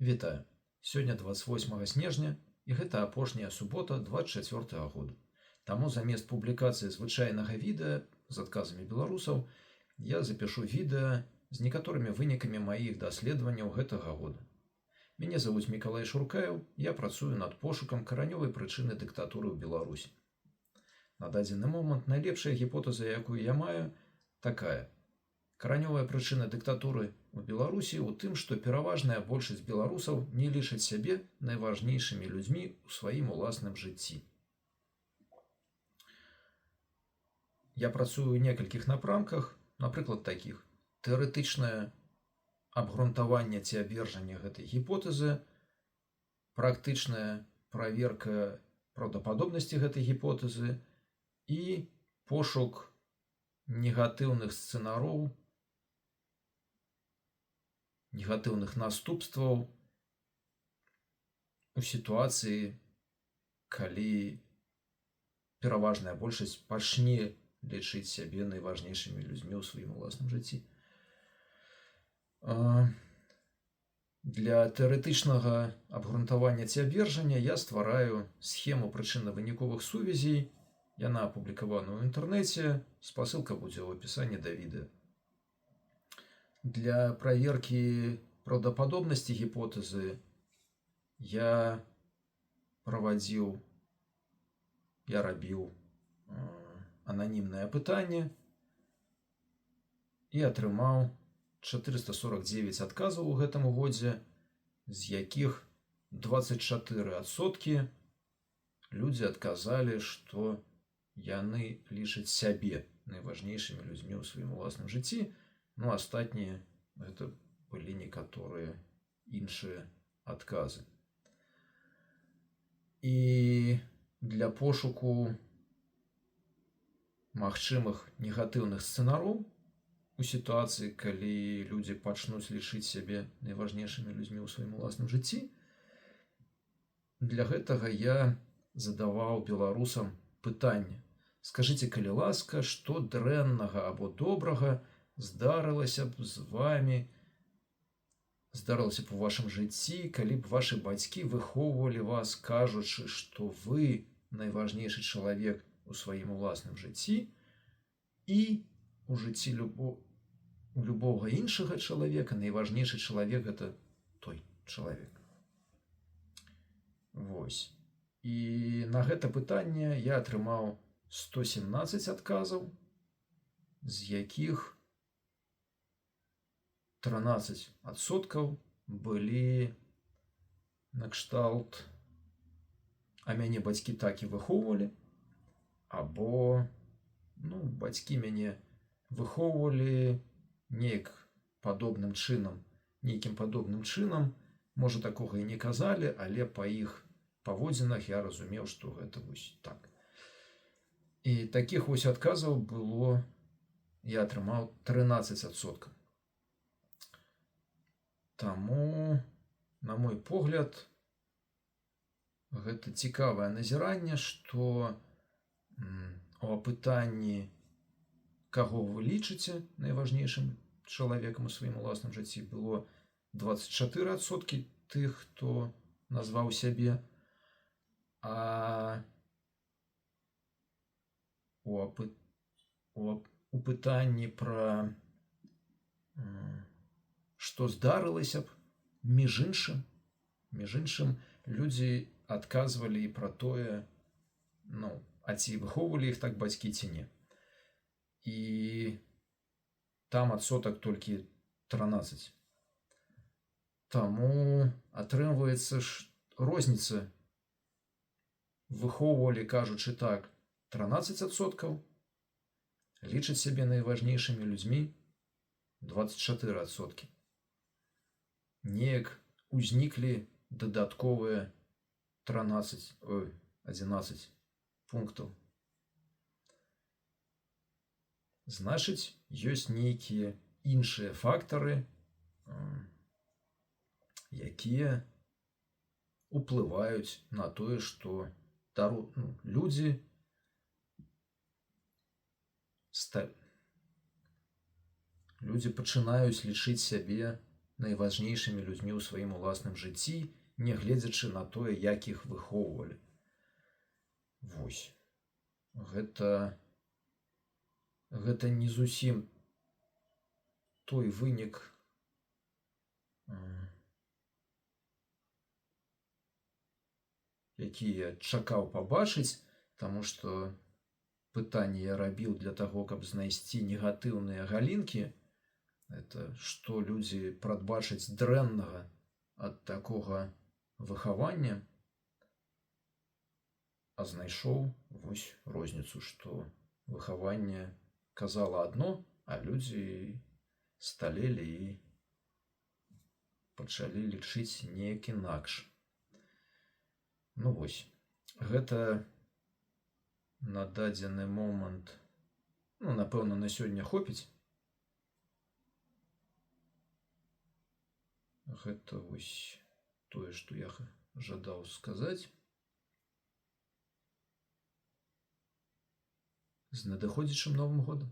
Вітаю! Сёння 28 снежня і гэта апошняя субота 24 году. Таму замест публікацыі звычайнага відэа з адказамі беларусаў я запишу відэа з некаторымі вынікамі маіх даследаванняў гэтага года. Мяне завуць Мікалай Шуркаеў, я працую над пошукам каранёвай прычыны дыктатуры ў Беларусі. На дадзены момант найлепшая гіпотэза, якую я маю, такая. Каранёвая прычына дыктатуры ў Беларусі ў тым, што пераважная большасць беларусаў не лічаць сябе найважнейшымі людзьмі ў сваім уласным жыцці. Я працую ў некалькіх напрамках, напрыклад, такіх. Тэарэтычнае абгрунтаванне ці абвержанне гэтай гіпотэзы, практычная праверка праўдападобнасці гэтай гіпотэзы і пошук негатыўных сцэнароў, негатыўных наступстваў у сітуацыі, калі пераважная большасць пачне лічыць сябе найважнейшымі людзьмі ў сваім уласным жыцці. Для тэарэтычнага абгрунтавання ці абвержання я ствараю схему прычынна-выніковых сувязей. Яна апублікавана ў інтэрнэце, спасылка будзе ў апісанні да відэа. Для праверкі праўдападобнасці гіпотэзы я рабіў ананімнае апытанне і атрымаў 449 адказаў у гэтым годзе, з якіх 24% людзі адказалі, што яны лічаць сябе найважнейшымі людзьмі ў сваім уласным жыцці, астатнія гэта былі некаторыя іншыя адказы. І для пошуку магчымых негатыўных сцэнароў у сітуацыі, калі людзі пачнуць лічыць сябе найважнейшымі людзьмі ў сваім уласным жыцці, для гэтага я задаваў беларусам пытанне. Скажыце, калі ласка, што дрэннага або добрага здарылася б з вамі, здарылася б у вашым жыцці, калі б вашы бацькі выхоўвалі вас, кажучы, што вы найважнейшы чалавек у сваім уласным жыцці і у жыцці любога іншага чалавека найважнейшы чалавек гэта той чалавек. Вось. І на гэта пытанне я атрымаў 117 адказаў, з якіх 13% былі накшталт «А мяне бацькі так і выхоўвалі», або «Бацькі мяне выхоўвалі нейкім падобным чынам, можа, такога і не казалі, але па іх паводзінах я разумеў, што гэта вось так». І такіх вось адказаў я атрымаў 13%. Таму, на мой погляд, гэта цікавае назіранне, што у апытанні, каго вы лічыце найважнейшым чалавекам у сваім уласным жыцці, было 24% тых, хто назваў сябе, а у пытанні пра што здарылася б, між іншым, людзі адказвалі і пра тое, а ці выхоўвалі іх так бацькі ці не. І там адсотак толькі 13. Таму атрымліваецца розніца. Выхоўвалі, кажучы так, 13%, лічаць сябе найважнейшымі людзьмі 24%. Неяк узніклі дадатковыя 11 пунктаў. Значыць, ёсць нейкія іншыя фактары, якія уплываюць на тое, што людзі пачынаюць лічыць сябе найважнейшымі людзьмі ў сваім уласным жыцці, нягледзячы на тое, як іх выхоўвалі. Вось. Гэта не зусім той вынік, які я чакаў пабачыць, таму што пытанне я рабіў для таго, каб знайсці негатыўныя галінкі. Это што людзі прадбачаць дрэннага ад такога выхавання, а знайшоў вось розніцу, што выхаванне казала адно, а людзі сталелі і пачалі лічыць неяк інакш. Ну вось, гэта на дадзены момант, напэўна, на сёння хопіць. Гэта вось тое, што я жадаў сказаць. З надыходзячым Новым годам!